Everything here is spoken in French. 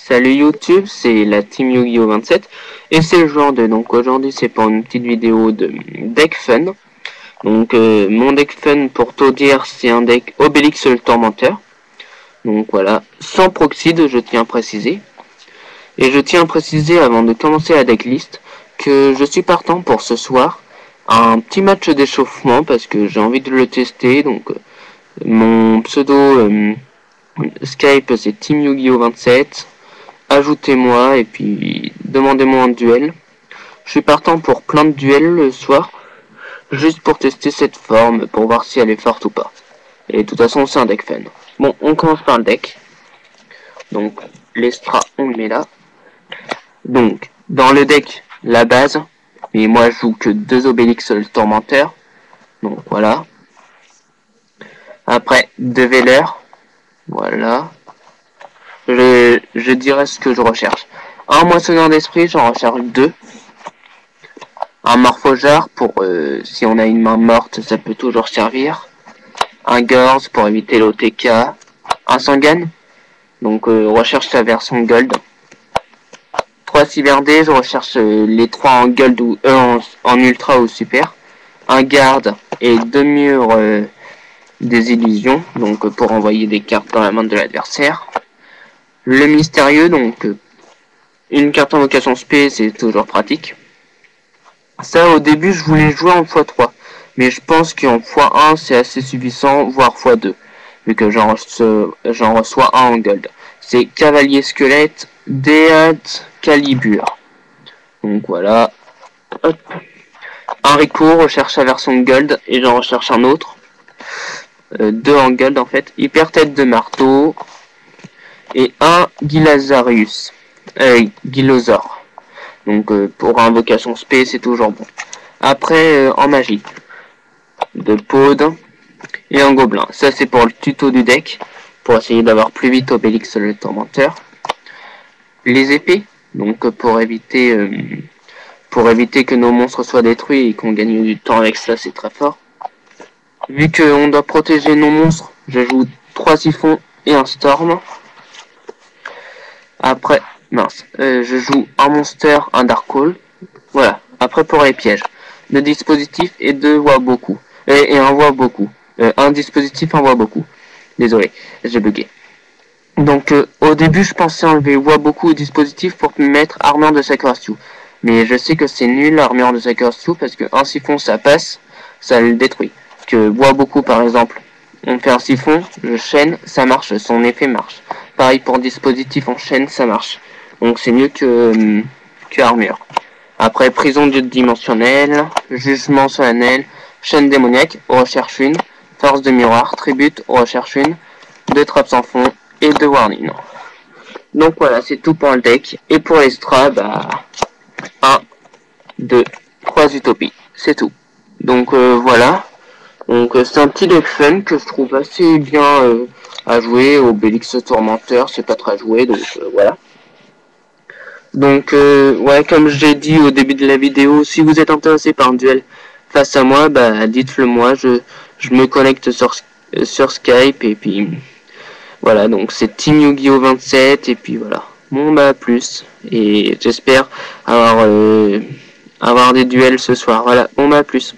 Salut YouTube, c'est la team Yu-Gi-Oh 27 et c'est le genre de, donc aujourd'hui c'est pour une petite vidéo de deck fun. Donc mon deck fun, pour tout dire, c'est un deck Obélix le Tourmenteur. Donc voilà, sans Proxide, je tiens à préciser. Et je tiens à préciser avant de commencer la decklist que je suis partant pour ce soir un petit match d'échauffement parce que j'ai envie de le tester. Donc mon pseudo Skype c'est Team Yu-Gi-Oh 27. Ajoutez-moi et puis demandez-moi un duel. Je suis partant pour plein de duels le soir, juste pour tester cette forme, pour voir si elle est forte ou pas. Et de toute façon c'est un deck fun. Bon, on commence par le deck. Donc l'Estra on le met là. Donc dans le deck, la base, et moi je joue que 2 Obélix le Tourmenteur. Donc voilà. Après 2 Veller. Voilà. Je dirais ce que je recherche. Un moissonneur d'esprit, j'en recherche 2. Un morphogeur pour si on a une main morte, ça peut toujours servir. Un Gorz pour éviter l'OTK. Un Sangan, donc recherche la version Gold. 3 Cyberdé, je recherche les 3 en Gold ou en Ultra ou Super. Un Garde et 2 murs des illusions, donc pour envoyer des cartes dans la main de l'adversaire. Le mystérieux, donc une carte invocation spé, c'est toujours pratique. Ça, au début, je voulais jouer en x3, mais je pense qu'en x1, c'est assez suffisant, voire x2, vu que j'en reçois un en gold. C'est Cavalier Squelette, Déad, Calibur. Donc voilà. Hop. Un Rico, recherche la version gold, et j'en recherche un autre. 2 en gold, en fait. Hyper Tête de Marteau. Et un Gilazarius. Gilosaur. Donc pour invocation spé, c'est toujours bon. Après, en magie. De Pod et un gobelin. Ça, c'est pour le tuto du deck. Pour essayer d'avoir plus vite Obélix le Tourmenteur. Les épées. Donc pour éviter que nos monstres soient détruits et qu'on gagne du temps avec ça, c'est très fort. Vu qu'on doit protéger nos monstres, je joue 3 siphons et un storm. Après, je joue un monster, un dark hole. Voilà. Après pour les pièges, 2 dispositifs et 2 voix beaucoup. Et un voix beaucoup. Un dispositif, un voix beaucoup. Désolé, j'ai bugué. Donc au début je pensais enlever voix beaucoup au dispositif pour mettre armure de Sakurasu. Mais je sais que c'est nul l'armure de Sakurasu parce que un siphon ça passe, ça le détruit. Parce que voix beaucoup par exemple, on fait un siphon, je chaîne, ça marche, son effet marche. Pareil pour dispositif, on chaîne, ça marche. Donc c'est mieux que armure. Après prison dimensionnelle, jugement solennel, chaîne démoniaque, recherche une, force de miroir, tribute, recherche une, 2 trappes sans fond et 2 warning. Donc voilà, c'est tout pour le deck. Et pour les stras, 1, 2, 3 utopies. C'est tout. Donc voilà. Donc c'est un petit deck fun que je trouve assez bien à jouer. Obélix Tourmenteur, c'est pas très joué, donc voilà. Donc ouais, comme j'ai dit au début de la vidéo, si vous êtes intéressé par un duel face à moi, dites-le moi, je me connecte sur Skype et puis voilà, donc c'est Team Yu-Gi-Oh 27 et puis voilà. Bon plus et j'espère avoir des duels ce soir. Voilà, bon plus.